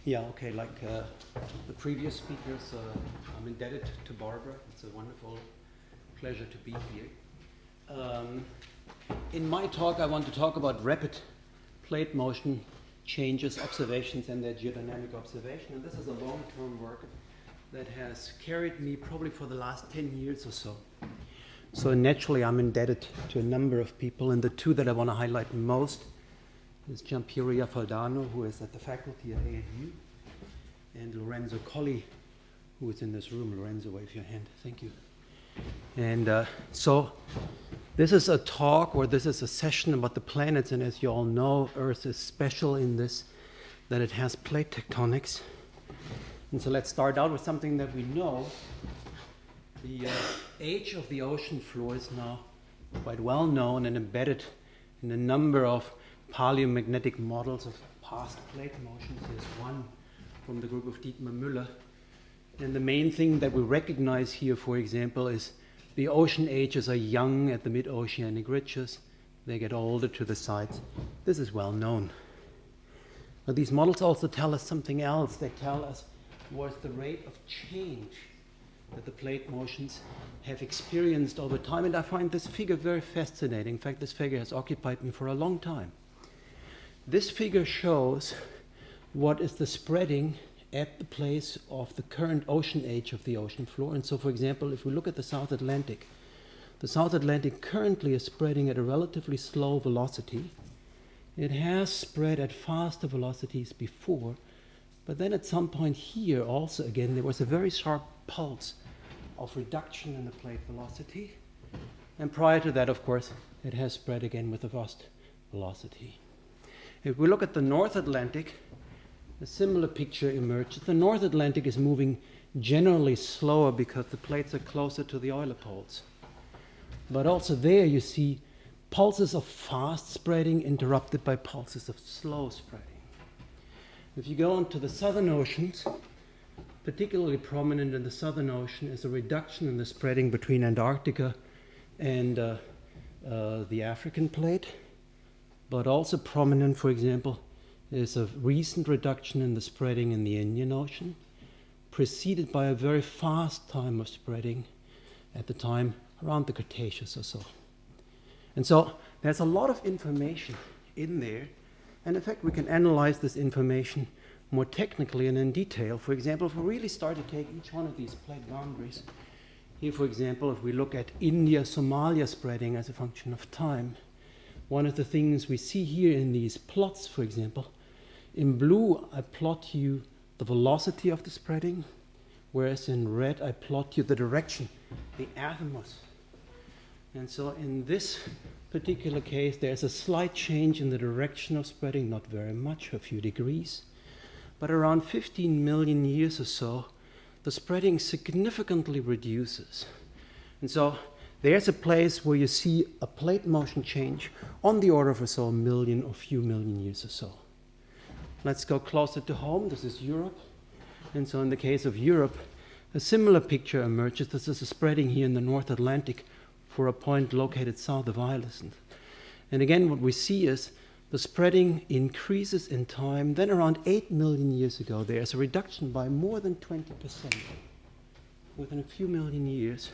Yeah, okay, like the previous speakers, I'm indebted to Barbara. It's a wonderful pleasure to be here. In my talk, I want to talk about rapid plate motion changes, observations, and their geodynamic observation. And this is a long-term work that has carried me probably for the last 10 years or so. So naturally, I'm indebted to a number of people, and the two that I want to highlight most is Giampiero Faldano, who is at the faculty at ANU, and Lorenzo Colli, who is in this room. Lorenzo, wave your hand. Thank you. And so this is a talk, or this is a session about the planets, and as you all know, Earth is special in this, that it has plate tectonics. And so let's start out with something that we know. The age of the ocean floor is now quite well known and embedded in a number of paleomagnetic models of past plate motions. Here's one from the group of Dietmar Müller. And the main thing that we recognize here, for example, is the ocean ages are young at the mid-oceanic ridges. They get older to the sides. This is well known. But these models also tell us something else. They tell us what the rate of change that the plate motions have experienced over time. And I find this figure very fascinating. In fact, this figure has occupied me for a long time. This figure shows what is the spreading at the place of the current ocean age of the ocean floor. And so, for example, if we look at the South Atlantic currently is spreading at a relatively slow velocity. It has spread at faster velocities before, but then at some point here also, again, there was a very sharp pulse of reduction in the plate velocity. And prior to that, of course, it has spread again with a fast velocity. If we look at the North Atlantic, a similar picture emerges. The North Atlantic is moving generally slower because the plates are closer to the Euler poles. But also there you see pulses of fast spreading interrupted by pulses of slow spreading. If you go on to the Southern Oceans, particularly prominent in the Southern Ocean is a reduction in the spreading between Antarctica and the African plate. But also prominent, for example, is a recent reduction in the spreading in the Indian Ocean, preceded by a very fast time of spreading at the time around the Cretaceous or so. And so there's a lot of information in there, and in fact we can analyze this information more technically and in detail. For example, if we really start to take each one of these plate boundaries, here for example, if we look at India-Somalia spreading as a function of time, one of the things we see here in these plots, for example, in blue I plot you the velocity of the spreading, whereas in red I plot you the direction, the azimuth. And so in this particular case there's a slight change in the direction of spreading, not very much, a few degrees, but around 15 million years or so the spreading significantly reduces. And so there's a place where you see a plate motion change on the order of a million or few million years or so. Let's go closer to home. This is Europe. And so in the case of Europe, a similar picture emerges. This is a spreading here in the North Atlantic for a point located south of Ireland. And again, what we see is the spreading increases in time. Then around 8 million years ago, there's a reduction by more than 20% within a few million years,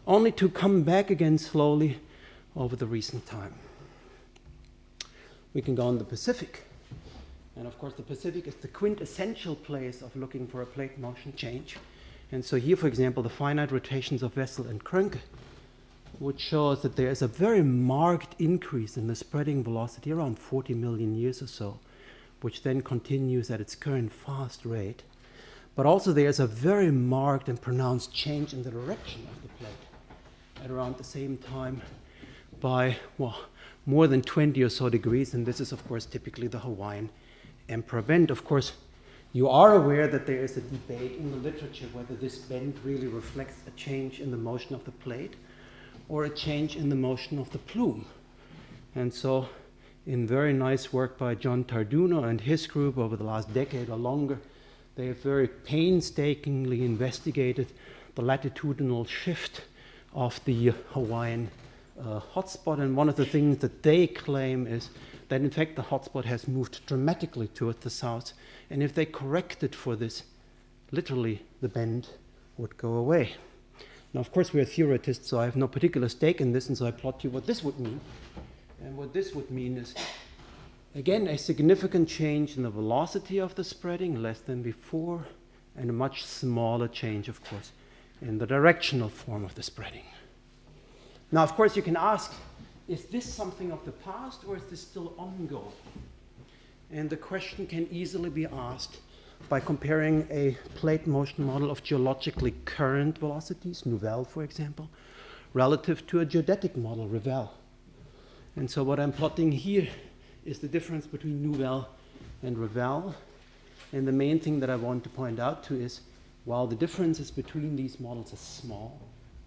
only to come back again slowly over the recent time. We can go on the Pacific. And of course, the Pacific is the quintessential place of looking for a plate motion change. And so here, for example, the finite rotations of Wessel and Krönke, which shows that there is a very marked increase in the spreading velocity around 40 million years or so, which then continues at its current fast rate. But also there's a very marked and pronounced change in the direction of the plate at around the same time by, more than 20 or so degrees. And this is, of course, typically the Hawaiian Emperor Bend. Of course, you are aware that there is a debate in the literature whether this bend really reflects a change in the motion of the plate or a change in the motion of the plume. And so, in very nice work by John Tarduno and his group over the last decade or longer, they have very painstakingly investigated the latitudinal shift of the Hawaiian hotspot, and one of the things that they claim is that in fact the hotspot has moved dramatically toward the south, and if they corrected for this, literally the bend would go away. Now, of course, we're theorists, so I have no particular stake in this, and so I plot you what this would mean. And what this would mean is, again, a significant change in the velocity of the spreading, less than before, and a much smaller change, of course, in the directional form of the spreading. Now, of course, you can ask, is this something of the past, or is this still ongoing? And the question can easily be asked by comparing a plate motion model of geologically current velocities, nouvelle, for example, relative to a geodetic model, Revel. And so what I'm plotting here is the difference between nouvelle and Revel. And the main thing that I want to point out to is, while the differences between these models are small,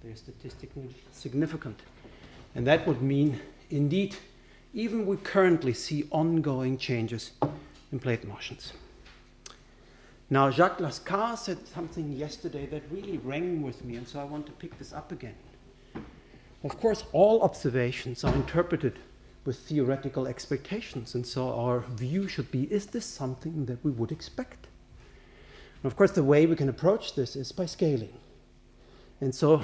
they're statistically significant. And that would mean, indeed, even we currently see ongoing changes in plate motions. Now, Jacques Lascar said something yesterday that really rang with me, and so I want to pick this up again. Of course, all observations are interpreted with theoretical expectations, and so our view should be, is this something that we would expect? And of course, the way we can approach this is by scaling. And so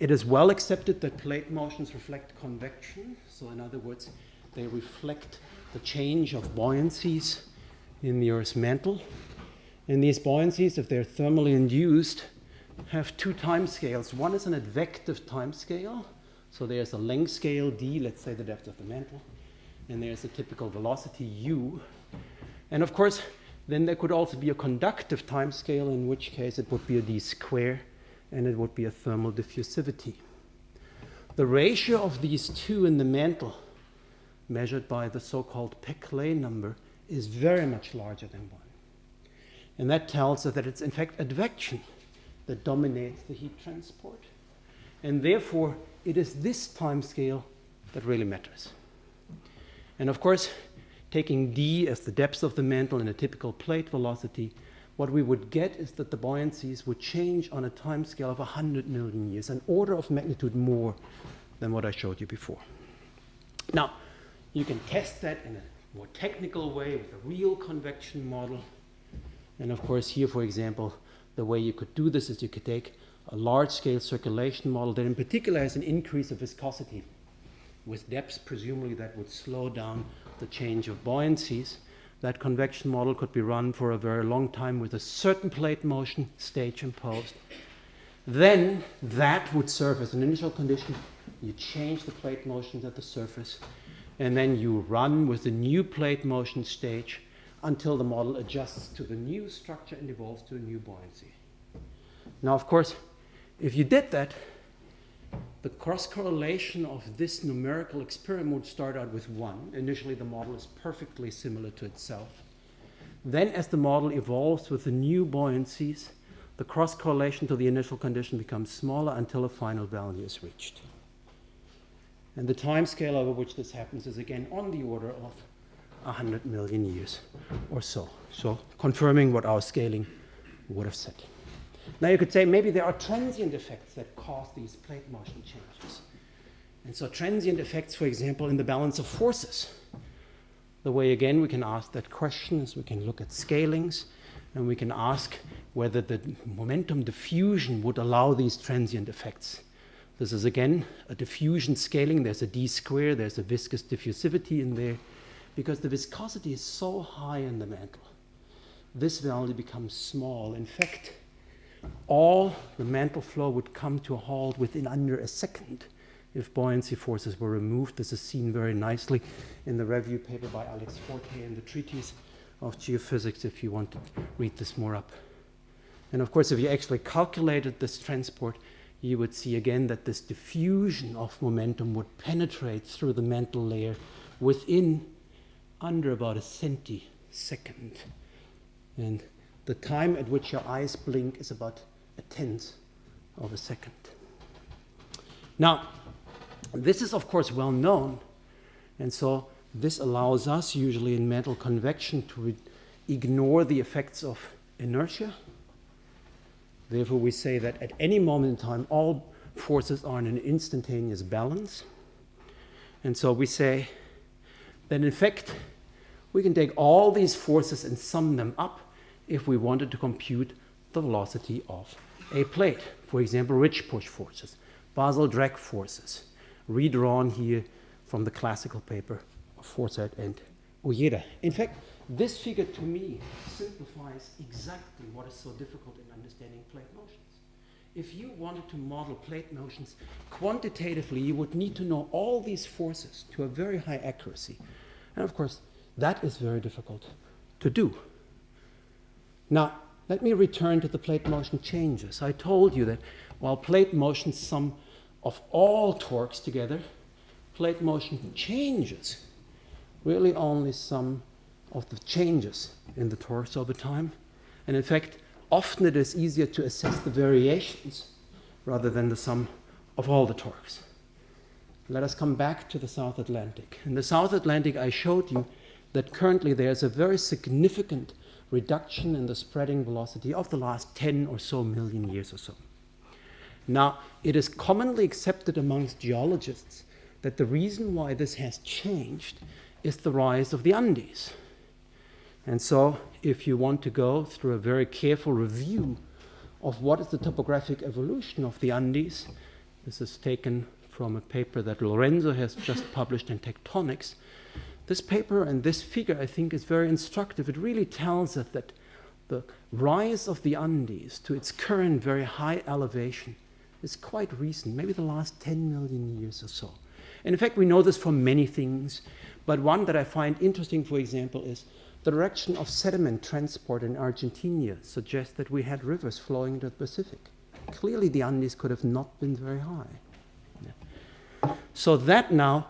it is well accepted that plate motions reflect convection. So in other words, they reflect the change of buoyancies in the Earth's mantle. And these buoyancies, if they're thermally induced, have two time scales. One is an advective time scale. So there's a length scale, d, let's say the depth of the mantle. And there's a typical velocity, u. And of course, then there could also be a conductive time scale, in which case it would be a d square, and it would be a thermal diffusivity. The ratio of these two in the mantle, measured by the so-called Peclet number, is very much larger than 1. And that tells us that it's in fact advection that dominates the heat transport. And therefore, it is this time scale that really matters. And of course, taking d as the depth of the mantle in a typical plate velocity, what we would get is that the buoyancies would change on a time scale of 100 million years, an order of magnitude more than what I showed you before. Now, you can test that in a more technical way with a real convection model. And of course, here, for example, the way you could do this is you could take a large-scale circulation model that in particular has an increase of viscosity. With depths, presumably that would slow down the change of buoyancies. That convection model could be run for a very long time with a certain plate motion stage imposed. Then that would serve as an initial condition. You change the plate motions at the surface, and then you run with the new plate motion stage until the model adjusts to the new structure and evolves to a new buoyancy. Now, of course, if you did that, the cross-correlation of this numerical experiment would start out with 1. Initially, the model is perfectly similar to itself. Then, as the model evolves with the new buoyancies, the cross-correlation to the initial condition becomes smaller until a final value is reached. And the time scale over which this happens is again on the order of 100 million years or so. So confirming what our scaling would have said. Now you could say maybe there are transient effects that cause these plate motion changes. And so transient effects, for example, in the balance of forces. The way, again, we can ask that question is we can look at scalings, and we can ask whether the momentum diffusion would allow these transient effects. This is, again, a diffusion scaling. There's a d square, there's a viscous diffusivity in there, because the viscosity is so high in the mantle. This value becomes small. In fact, all the mantle flow would come to a halt within under a second if buoyancy forces were removed. This is seen very nicely in the review paper by Alex Forte in the Treatise of Geophysics, if you want to read this more up. And of course, if you actually calculated this transport, you would see again that this diffusion of momentum would penetrate through the mantle layer within under about a centisecond. And the time at which your eyes blink is about 1/10 of a second. Now, this is of course well known, and so this allows us usually in mantle convection to ignore the effects of inertia. Therefore, we say that at any moment in time, all forces are in an instantaneous balance. And so we say that in fact, we can take all these forces and sum them up if we wanted to compute the velocity of a plate. For example, ridge push forces, Basel drag forces, redrawn here from the classical paper of Forsyth and Ujeda. In fact, this figure to me simplifies exactly what is so difficult in understanding plate motions. If you wanted to model plate motions quantitatively, you would need to know all these forces to a very high accuracy. And of course, that is very difficult to do. Now, let me return to the plate motion changes. I told you that while plate motions sum of all torques together, plate motion changes really only sum of the changes in the torques over time. And in fact, often it is easier to assess the variations rather than the sum of all the torques. Let us come back to the South Atlantic. In the South Atlantic, I showed you that currently there's a very significant reduction in the spreading velocity of the last 10 or so million years or so. Now, it is commonly accepted amongst geologists that the reason why this has changed is the rise of the Andes. And so, if you want to go through a very careful review of what is the topographic evolution of the Andes, this is taken from a paper that Lorenzo has just published in Tectonics. This paper and this figure, I think, is very instructive. It really tells us that the rise of the Andes to its current very high elevation is quite recent, maybe the last 10 million years or so. And in fact, we know this from many things, but one that I find interesting, for example, is the direction of sediment transport in Argentina suggests that we had rivers flowing into the Pacific. Clearly, the Andes could have not been very high. Yeah. So that now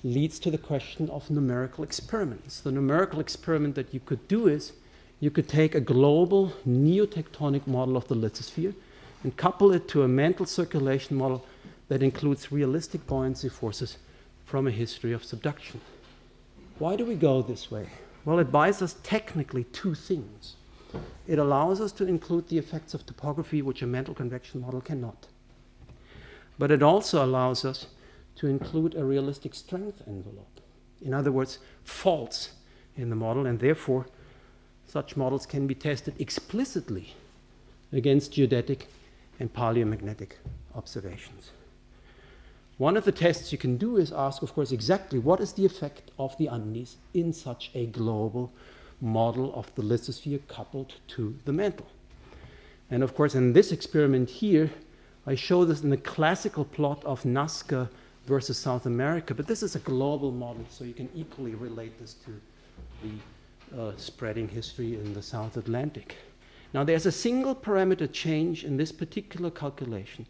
leads to the question of numerical experiments. The numerical experiment that you could do is you could take a global neotectonic model of the lithosphere and couple it to a mantle circulation model that includes realistic buoyancy forces from a history of subduction. Why do we go this way? Well, it buys us technically two things. It allows us to include the effects of topography, which a mantle convection model cannot. But it also allows us to include a realistic strength envelope. In other words, faults in the model, and therefore such models can be tested explicitly against geodetic and paleomagnetic observations. One of the tests you can do is ask, of course, exactly what is the effect of the Andes in such a global model of the lithosphere coupled to the mantle. And of course, in this experiment here, I show this in the classical plot of Nazca versus South America, but this is a global model, so you can equally relate this to the spreading history in the South Atlantic. Now, there's a single parameter change in this particular calculation.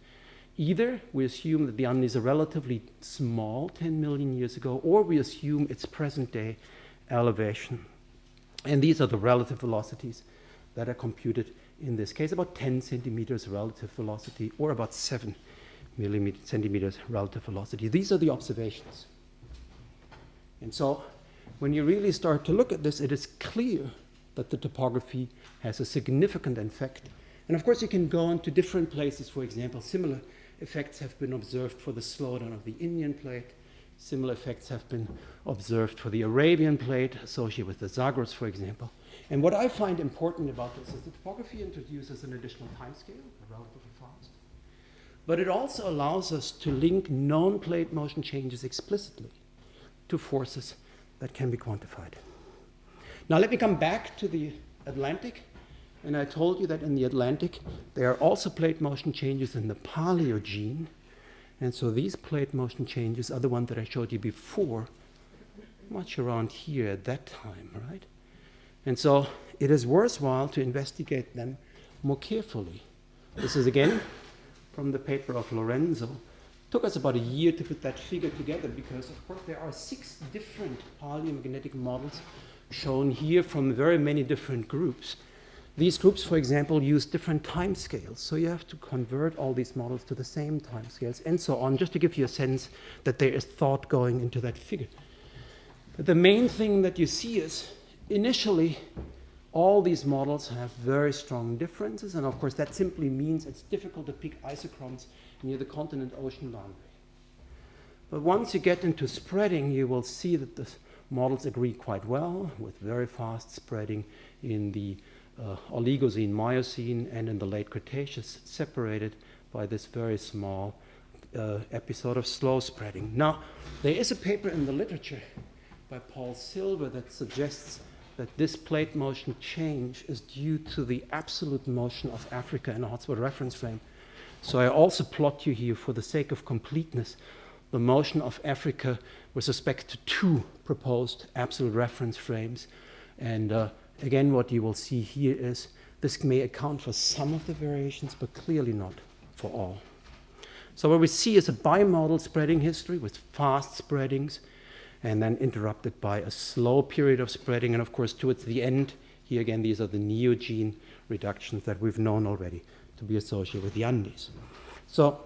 Either we assume that the Andes are relatively small 10 million years ago, or we assume its present-day elevation. And these are the relative velocities that are computed in this case, about 10 centimeters relative velocity, or about 7 centimeters relative velocity. These are the observations. And so when you really start to look at this, it is clear that the topography has a significant effect. And of course, you can go into different places. For example, similar effects have been observed for the slowdown of the Indian plate. Similar effects have been observed for the Arabian plate, associated with the Zagros, for example. And what I find important about this is the topography introduces an additional timescale, relatively fast. But it also allows us to link known plate motion changes explicitly to forces that can be quantified. Now let me come back to the Atlantic. And I told you that in the Atlantic, there are also plate motion changes in the Paleogene. And so these plate motion changes are the ones that I showed you before, much around here at that time, right? And so it is worthwhile to investigate them more carefully. This is again from the paper of Lorenzo. It took us about a year to put that figure together because, of course, there are 6 different paleomagnetic models shown here from very many different groups. These groups, for example, use different timescales, so you have to convert all these models to the same timescales and so on, just to give you a sense that there is thought going into that figure. But the main thing that you see is, initially, all these models have very strong differences, and of course that simply means it's difficult to pick isochrones near the continent-ocean boundary. But once you get into spreading, you will see that the models agree quite well, with very fast spreading in the Oligocene, Miocene, and in the late Cretaceous, separated by this very small episode of slow spreading. Now, there is a paper in the literature by Paul Silver that suggests that this plate motion change is due to the absolute motion of Africa in a hotspot reference frame. So I also plot you here, for the sake of completeness, the motion of Africa with respect to two proposed absolute reference frames. And again, what you will see here is this may account for some of the variations, but clearly not for all. So what we see is a bimodal spreading history with fast spreadings, and then interrupted by a slow period of spreading. And of course, towards the end, here again, these are the Neogene reductions that we've known already to be associated with the Andes. So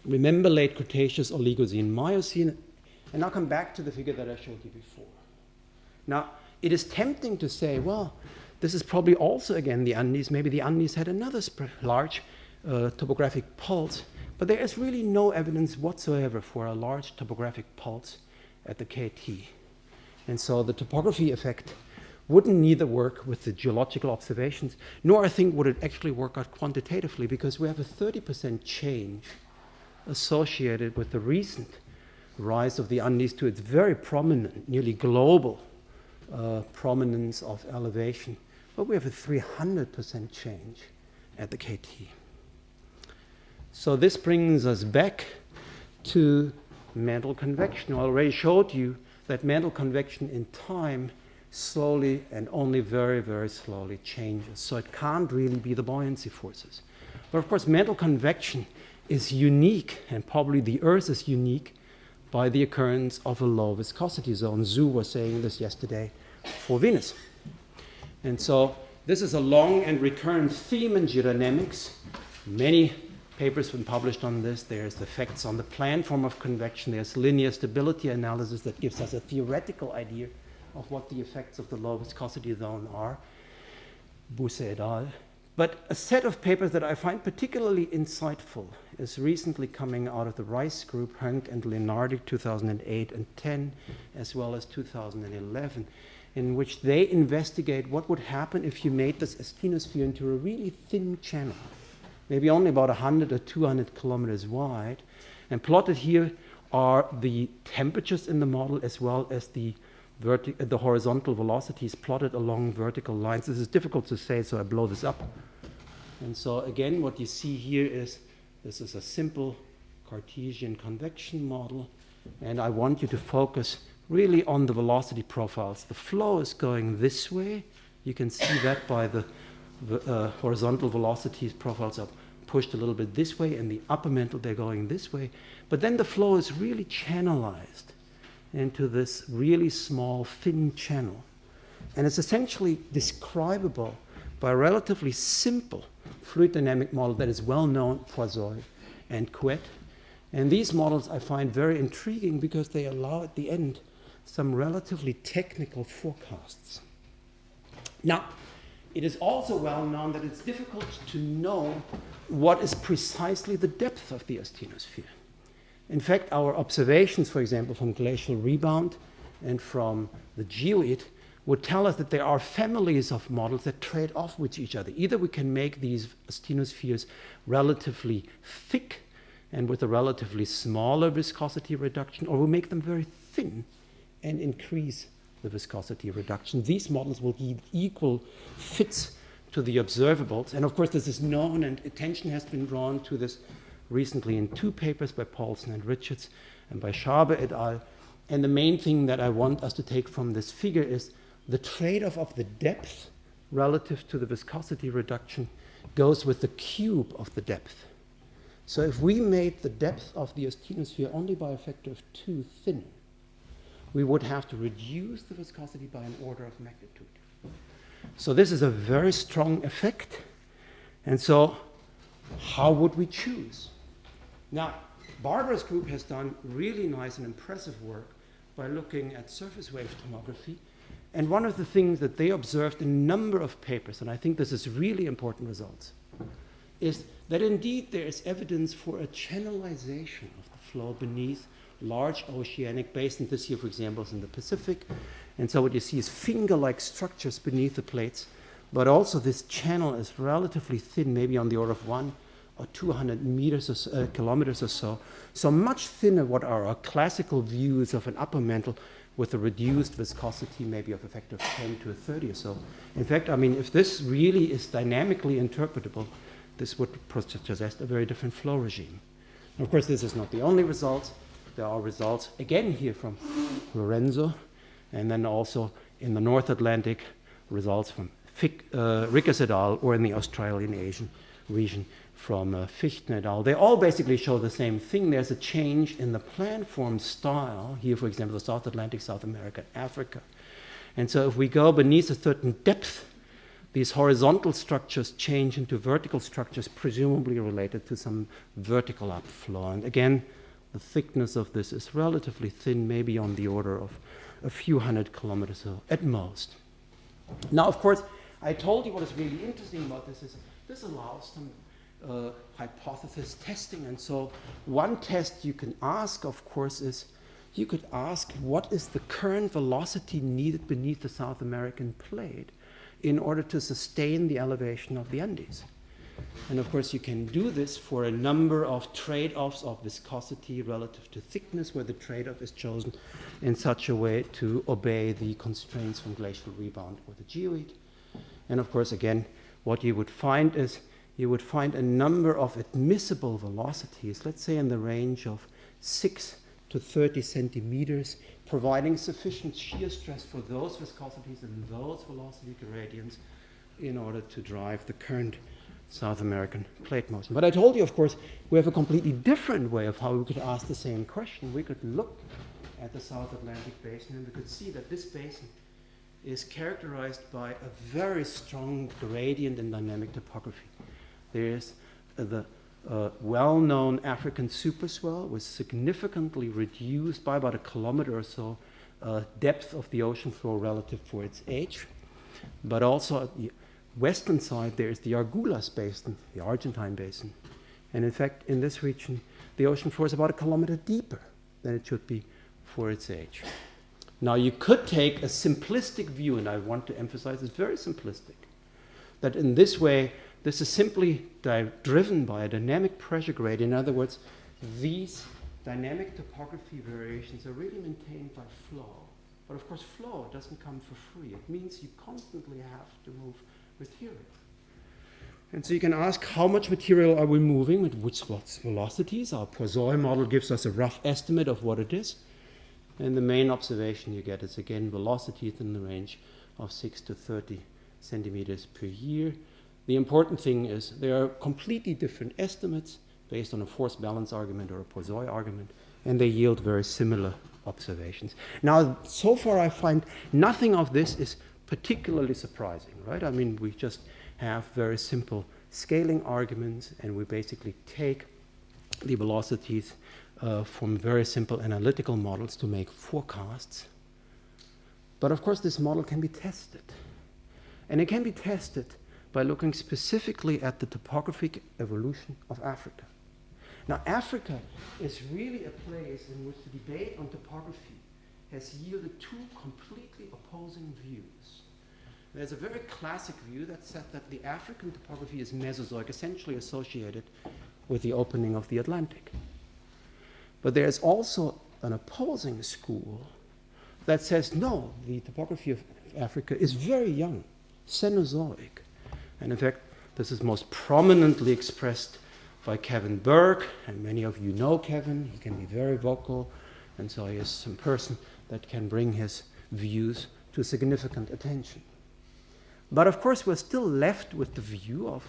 remember late Cretaceous, Oligocene, Miocene, and I'll come back to the figure that I showed you before. Now, it is tempting to say, well, this is probably also, again, the Andes. Maybe the Andes had another large topographic pulse, but there is really no evidence whatsoever for a large topographic pulse at the KT. And so the topography effect wouldn't neither work with the geological observations, nor I think would it actually work out quantitatively, because we have a 30% change associated with the recent rise of the Andes to its very prominent, nearly global prominence of elevation. But we have a 300% change at the KT. So this brings us back to mantle convection. I already showed you that mantle convection in time slowly and only very, very slowly changes. So it can't really be the buoyancy forces. But of course, mantle convection is unique, and probably the Earth is unique, by the occurrence of a low viscosity zone. Zhu was saying this yesterday for Venus. And so this is a long and recurrent theme in geodynamics. Many papers have been published on this. There's the effects on the plan form of convection. There's linear stability analysis that gives us a theoretical idea of what the effects of the low viscosity zone are. Busse et al. But a set of papers that I find particularly insightful is recently coming out of the Rice group, Hunk and Lenardi, 2008 and 10, as well as 2011, in which they investigate what would happen if you made this asthenosphere into a really thin channel, maybe only about 100 or 200 kilometers wide. And plotted here are the temperatures in the model, as well as the horizontal velocities plotted along vertical lines. This is difficult to say, so I blow this up. And so again, what you see here is this is a simple Cartesian convection model, and I want you to focus really on the velocity profiles. The flow is going this way. You can see that by the horizontal velocities profiles are pushed a little bit this way, and the upper mantle, they're going this way. But then the flow is really channelized into this really small, thin channel. And it's essentially describable by a relatively simple fluid dynamic model that is well known, Poiseuille and Couette. And these models I find very intriguing because they allow at the end some relatively technical forecasts. Now, it is also well known that it's difficult to know what is precisely the depth of the asthenosphere. In fact, our observations, for example, from glacial rebound and from the geoid would tell us that there are families of models that trade off with each other. Either we can make these asthenospheres relatively thick and with a relatively smaller viscosity reduction, or we make them very thin and increase the viscosity reduction. These models will give equal fits to the observables. And of course, this is known, and attention has been drawn to this recently in two papers by Paulson and Richards and by Schabe et al. And the main thing that I want us to take from this figure is the trade-off of the depth relative to the viscosity reduction goes with the cube of the depth. So if we made the depth of the asthenosphere only by a factor of 2 thin, we would have to reduce the viscosity by an order of magnitude. So this is a very strong effect. And so how would we choose? Now, Barbara's group has done really nice and impressive work by looking at surface wave tomography. And one of the things that they observed in a number of papers, and I think this is really important results, is that indeed there is evidence for a channelization of the flow beneath large oceanic basin. This here, for example, is in the Pacific. And so what you see is finger-like structures beneath the plates. But also this channel is relatively thin, maybe on the order of 1 or 200 meters or kilometers or so. So much thinner what are our classical views of an upper mantle with a reduced viscosity, maybe of a factor of 10 to a 30 or so. In fact, I mean, if this really is dynamically interpretable, this would suggest a very different flow regime. And of course, this is not the only result. There are results, again here from Lorenzo, and then also in the North Atlantic, results from Rickers et al., or in the Australian Asian region from Fichten et al. They all basically show the same thing. There's a change in the planform style. Here, for example, the South Atlantic, South America, Africa. And so if we go beneath a certain depth, these horizontal structures change into vertical structures, presumably related to some vertical upflow. And again, the thickness of this is relatively thin, maybe on the order of a few hundred kilometers at most. Now, of course, I told you what is really interesting about this is this allows some hypothesis testing. And so one test you can ask, of course, is you could ask what is the current velocity needed beneath the South American plate in order to sustain the elevation of the Andes. And of course, you can do this for a number of trade-offs of viscosity relative to thickness, where the trade-off is chosen in such a way to obey the constraints from glacial rebound or the geoid. And of course, again, what you would find is you would find a number of admissible velocities, let's say in the range of 6 to 30 centimeters, providing sufficient shear stress for those viscosities and those velocity gradients in order to drive the current South American plate motion. But I told you, of course, we have a completely different way of how we could ask the same question. We could look at the South Atlantic basin and we could see that this basin is characterized by a very strong gradient in dynamic topography. There is the well-known African superswell was significantly reduced by about a kilometer or so depth of the ocean floor relative for its age. But also at the western side, there is the Argulas Basin, the Argentine basin. And in fact, in this region, the ocean floor is about a kilometer deeper than it should be for its age. Now, you could take a simplistic view, and I want to emphasize it's very simplistic, that in this way, this is simply driven by a dynamic pressure gradient. In other words, these dynamic topography variations are really maintained by flow. But of course, flow doesn't come for free. It means you constantly have to move material. And so you can ask, how much material are we moving with which velocities? Our Poisson model gives us a rough estimate of what it is. And the main observation you get is, again, velocities in the range of 6 to 30 centimeters per year. The important thing is there are completely different estimates based on a force balance argument or a Poisson argument, and they yield very similar observations. Now, so far I find nothing of this is particularly surprising, right? I mean, we just have very simple scaling arguments, and we basically take the velocities from very simple analytical models to make forecasts. But of course, this model can be tested. And it can be tested by looking specifically at the topographic evolution of Africa. Now, Africa is really a place in which the debate on topography has yielded two completely opposing views. There's a very classic view that said that the African topography is Mesozoic, essentially associated with the opening of the Atlantic. But there's also an opposing school that says, no, the topography of Africa is very young, Cenozoic. And in fact, this is most prominently expressed by Kevin Burke, and many of you know Kevin. He can be very vocal, and so he is some person that can bring his views to significant attention. But of course, we're still left with the view of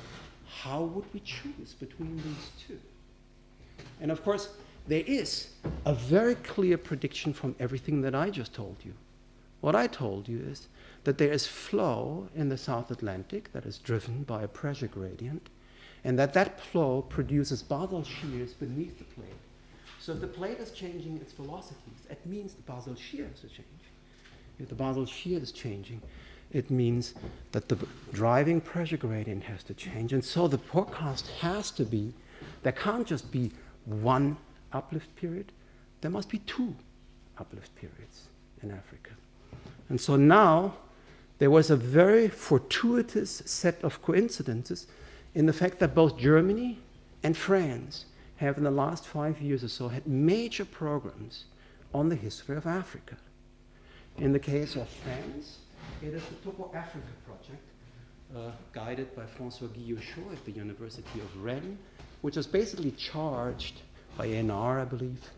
how would we choose between these two? And of course, there is a very clear prediction from everything that I just told you. What I told you is that there is flow in the South Atlantic that is driven by a pressure gradient, and that flow produces basal shears beneath the plate. So if the plate is changing its velocities, it means the basal shear has to change. If the basal shear is changing, it means that the driving pressure gradient has to change. And so the forecast has to be, there can't just be one uplift period. there must be two uplift periods in Africa. And so now there was a very fortuitous set of coincidences in the fact that both Germany and France have in the last 5 years or so had major programs on the history of Africa. In the case of France, it is the Topo Africa project, guided by François Guillochot at the University of Rennes, which was basically charged by NR, I believe,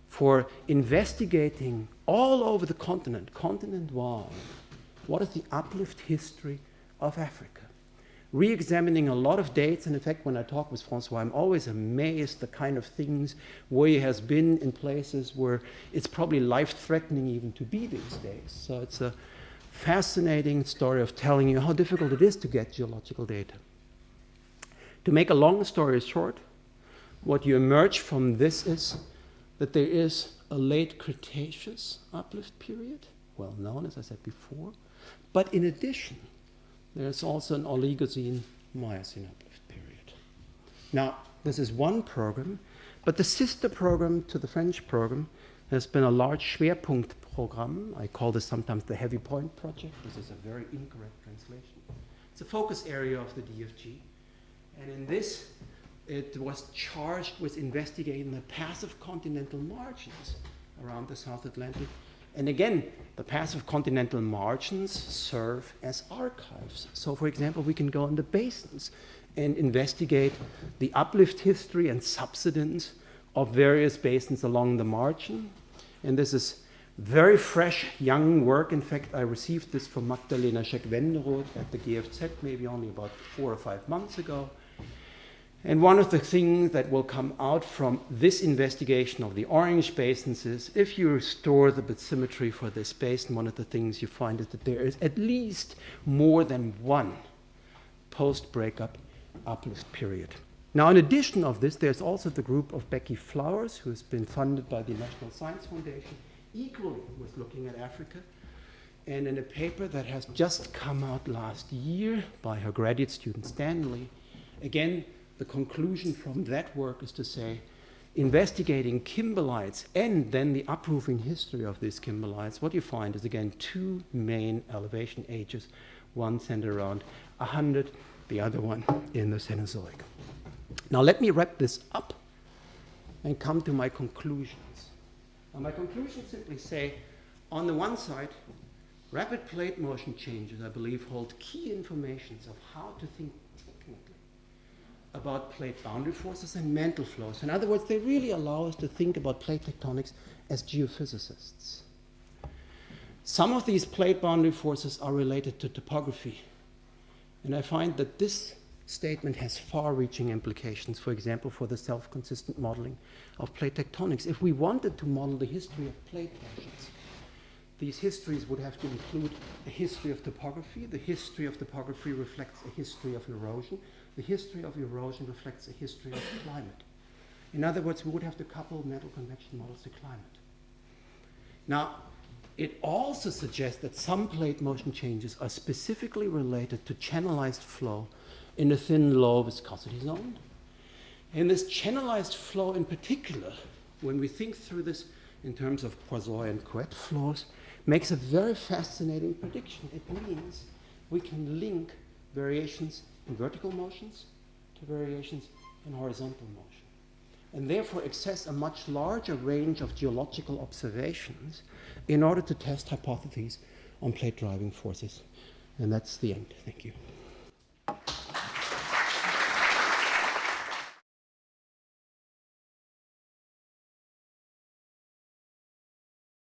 for investigating all over the continent-wide, what is the uplift history of Africa. Re-examining a lot of dates, and in fact, when I talk with François, I'm always amazed the kind of things where he has been in places where it's probably life-threatening even to be these days. So it's a fascinating story of telling you how difficult it is to get geological data. To make a long story short, what you emerge from this is that there is a late Cretaceous uplift period, well known, as I said before, but in addition, there's also an Oligocene Miocene uplift period. Now, this is one program, but the sister program to the French program has been a large Schwerpunkt program. I call this sometimes the Heavy Point Project. This is a very incorrect translation. It's a focus area of the DFG. And in this, it was charged with investigating the passive continental margins around the South Atlantic. And again, the passive continental margins serve as archives. So, for example, we can go into basins and investigate the uplift history and subsidence of various basins along the margin. And this is very fresh, young work. In fact, I received this from Magdalena Scheck-Wenderoth at the GFZ maybe only about 4 or 5 months ago. And one of the things that will come out from this investigation of the orange basins is if you restore the bathymetry for this basin, one of the things you find is that there is at least more than one post-breakup uplift period. Now, in addition of this, there's also the group of Becky Flowers, who has been funded by the National Science Foundation, equally with looking at Africa. And in a paper that has just come out last year by her graduate student Stanley, again, the conclusion from that work is to say, investigating kimberlites and then the uproofing history of these kimberlites, what you find is, again, two main elevation ages, one centered around 100, the other one in the Cenozoic. Now, let me wrap this up and come to my conclusions. Now, my conclusions simply say, on the one side, rapid plate motion changes, I believe, hold key information of how to think technically about plate boundary forces and mantle flows. In other words, they really allow us to think about plate tectonics as geophysicists. Some of these plate boundary forces are related to topography. And I find that this statement has far-reaching implications, for example, for the self-consistent modeling of plate tectonics. If we wanted to model the history of plate motions, these histories would have to include a history of topography. The history of topography reflects a history of erosion. The history of erosion reflects a history of climate. In other words, we would have to couple mental convection models to climate. Now, it also suggests that some plate motion changes are specifically related to channelized flow in a thin, low viscosity zone. And this channelized flow in particular, when we think through this in terms of Poisson and Couette flows, makes a very fascinating prediction. It means we can link variations in vertical motions to variations in horizontal motion, and therefore access a much larger range of geological observations in order to test hypotheses on plate driving forces. And that's the end. Thank you.